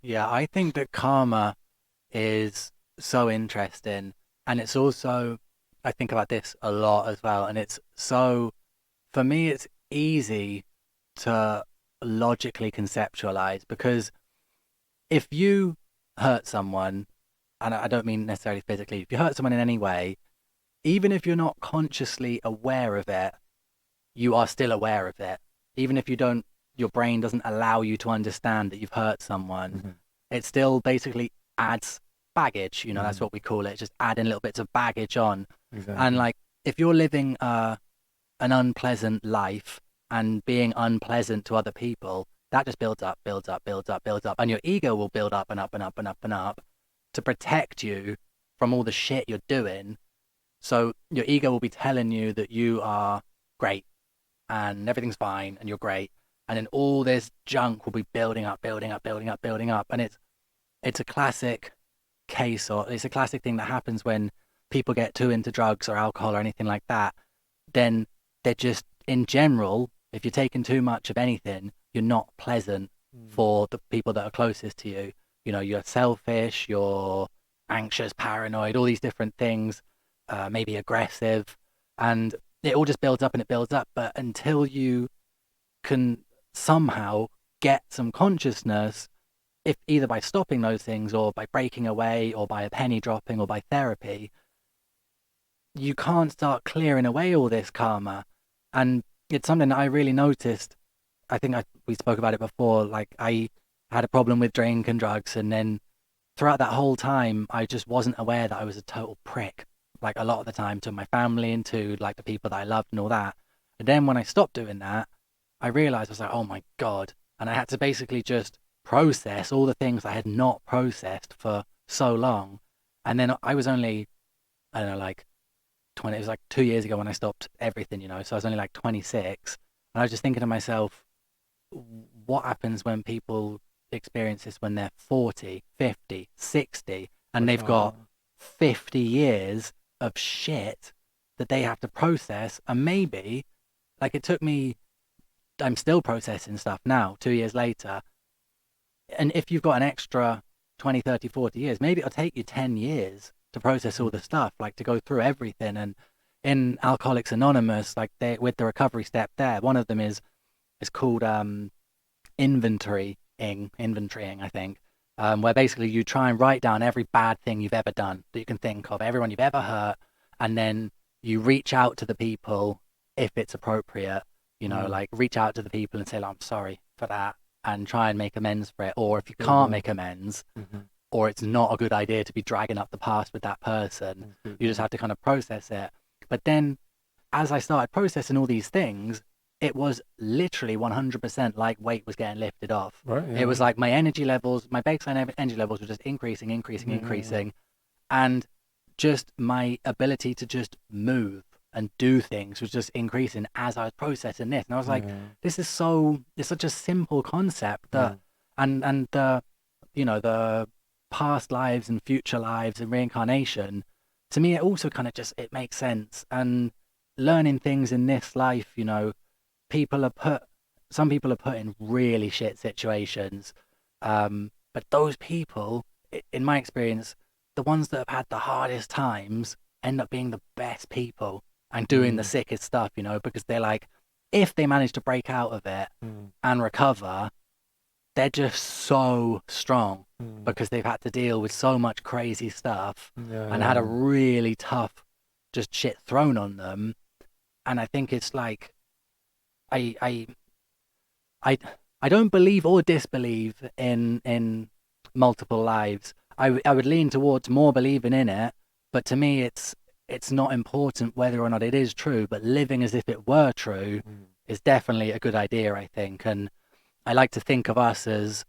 Yeah, I think that karma is so interesting. And it's also, I think about this a lot as well. And it's so, for me, it's easy to logically conceptualize because if you hurt someone, and I don't mean necessarily physically, if you hurt someone in any way, even if you're not consciously aware of it, you are still aware of it. Even if you don't, your brain doesn't allow you to understand that you've hurt someone, Hmm. it still basically adds baggage. That's Hmm. what we call it. Just adding little bits of baggage on. And Exactly. like, if you're living an unpleasant life and being unpleasant to other people, that just builds up, builds up, builds up, builds up. And your ego will build up and up and up and up and up to protect you from all the shit you're doing. So your ego will be telling you that you are great and everything's fine and you're great. And then all this junk will be building up, building up, building up, building up. And it's a classic case, or it's a classic thing that happens when people get too into drugs or alcohol or anything like that. Then they're just, in general, if you're taking too much of anything, you're not pleasant Mm. for the people that are closest to you. You're selfish, you're anxious, paranoid, all these different things, maybe aggressive, and it all just builds up and it builds up. But until you can somehow get some consciousness, if either by stopping those things or by breaking away or by a penny dropping or by therapy, you can't start clearing away all this karma. And it's something that I really noticed. We spoke about it before. Like, I had a problem with drink and drugs, and then throughout that whole time, I just wasn't aware that I was a total prick. Like, a lot of the time, to my family and to like the people that I loved and all that. And then when I stopped doing that, I realized I was like, oh my god, and I had to basically just process all the things I had not processed for so long. And then I was only, I don't know, like 20, it was like 2 years ago when I stopped everything. So I was only like 26. And I was just thinking to myself, what happens when people experience this when they're 40, 50, 60, For and they've got sure. 50 years of shit that they have to process? And maybe, like, it took me, I'm still processing stuff now, 2 years later. And if you've got an extra 20, 30, 40 years, maybe it'll take you 10 years to process all Mm. the stuff, like to go through everything. And in Alcoholics Anonymous, like they with the recovery step there, one of them is called inventorying, I think, where basically you try and write down every bad thing you've ever done that you can think of, everyone you've ever hurt, and then you reach out to the people if it's appropriate. Mm. Like reach out to the people and say, like, I'm sorry for that, and try and make amends for it. Or if you can't make Exactly. amends, Hmm. or it's not a good idea to be dragging up the past with that person, That's good. you just Yeah. have to kind of process it. But then as I started processing all these things, it was literally 100% like weight was getting lifted off. Right. It Yeah. was like my energy levels, my baseline energy levels were just increasing, increasing, Yeah. increasing. And just my ability to just move and do things was just increasing as I was processing this. And I was like, Yeah. it's such a simple concept that, Mm. and the past lives and future lives and reincarnation, to me, it also kind of just, it makes sense. And learning things in this life, people are put, some people are put in really shit situations. But those people, in my experience, the ones that have had the hardest times end up being the best people and doing the Mm. sickest stuff, because they're like, if they manage to break out of it Mm. and recover, they're just so strong Mm. because they've had to deal with so much crazy stuff Yeah. and had a Yeah. really tough just shit thrown on them. And I think it's like I I I I don't believe or disbelieve in multiple lives. I would lean towards more believing in it, but to me it's not important whether or not it is true, but living as if it were true Mm. is definitely a good idea, I think. And I like to think of us as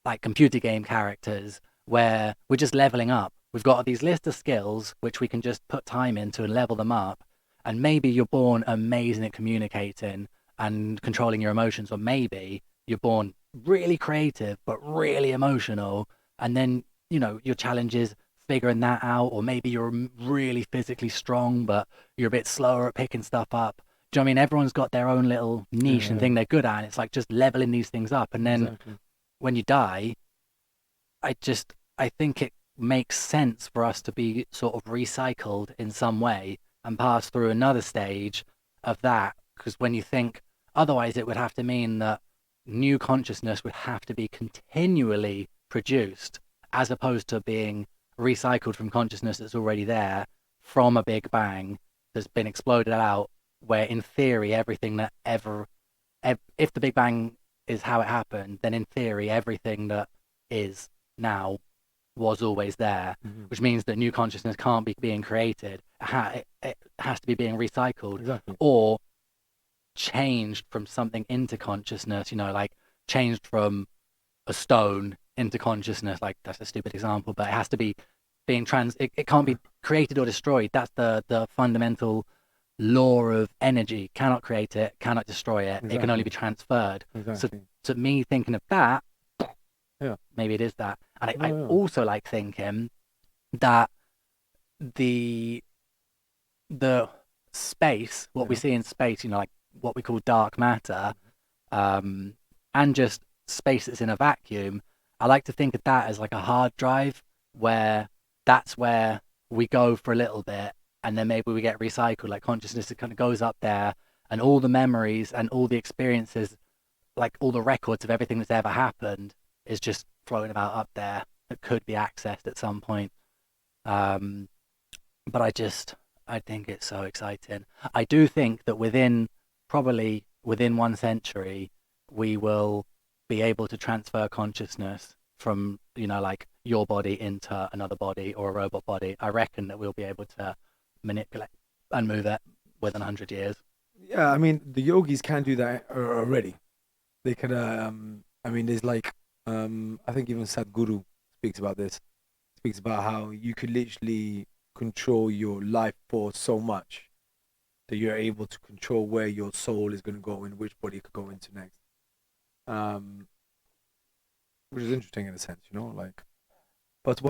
like computer game characters where we're just leveling up. We've got these list of skills which we can just put time into and level them up. And maybe you're born amazing at communicating and controlling your emotions, or maybe you're born really creative but really emotional. And then, your challenge is figuring that out, or maybe you're really physically strong but you're a bit slower at picking stuff up. Do you know what I mean? Everyone's got their own little Yeah. niche and Yeah. thing they're good at. And it's like just leveling these things up. And then Exactly. when you die, I think it makes sense for us to be sort of recycled in some way and pass through another stage of that. Because when you think otherwise, it would have to mean that new consciousness would have to be continually produced as opposed to being recycled from consciousness that's already there from a big bang that's been exploded out, where in theory, everything that if the Big Bang is how it happened, then in theory, everything that is now was always there, Hmm. which means that new consciousness can't be being created. It has to be being recycled Exactly. or changed from something into consciousness, like changed from a stone into consciousness. Like that's a stupid example, but it has to be it can't be created or destroyed. That's the fundamental law of energy. Cannot create it, cannot destroy it. It can only Exactly. be transferred. So Exactly. to me thinking of that, Yeah. maybe it is that. And I No, no. also like thinking that the the space, what we Yeah. see in space, like what we call dark matter, um, and just space that's in a vacuum, I like to think of that as like a hard drive where that's where we go for a little bit and then maybe we get recycled. Like consciousness, it kind of goes up there and all the memories and all the experiences, like all the records of everything that's ever happened, is just floating about up there that could be accessed at some point. Um, but I think it's so exciting. I do think that probably within 1 century, we will be able to transfer consciousness from, like your body into another body or a robot body. I reckon that we'll be able to manipulate and move it within 100 years. Yeah, I mean, the yogis can do that already. They can, I mean, there's like, I think even Sadhguru speaks about this, speaks about how you could literally control your life force so much that you're able to control where your soul is going to go and which body it could go into next. Um, which is interesting in a sense, like,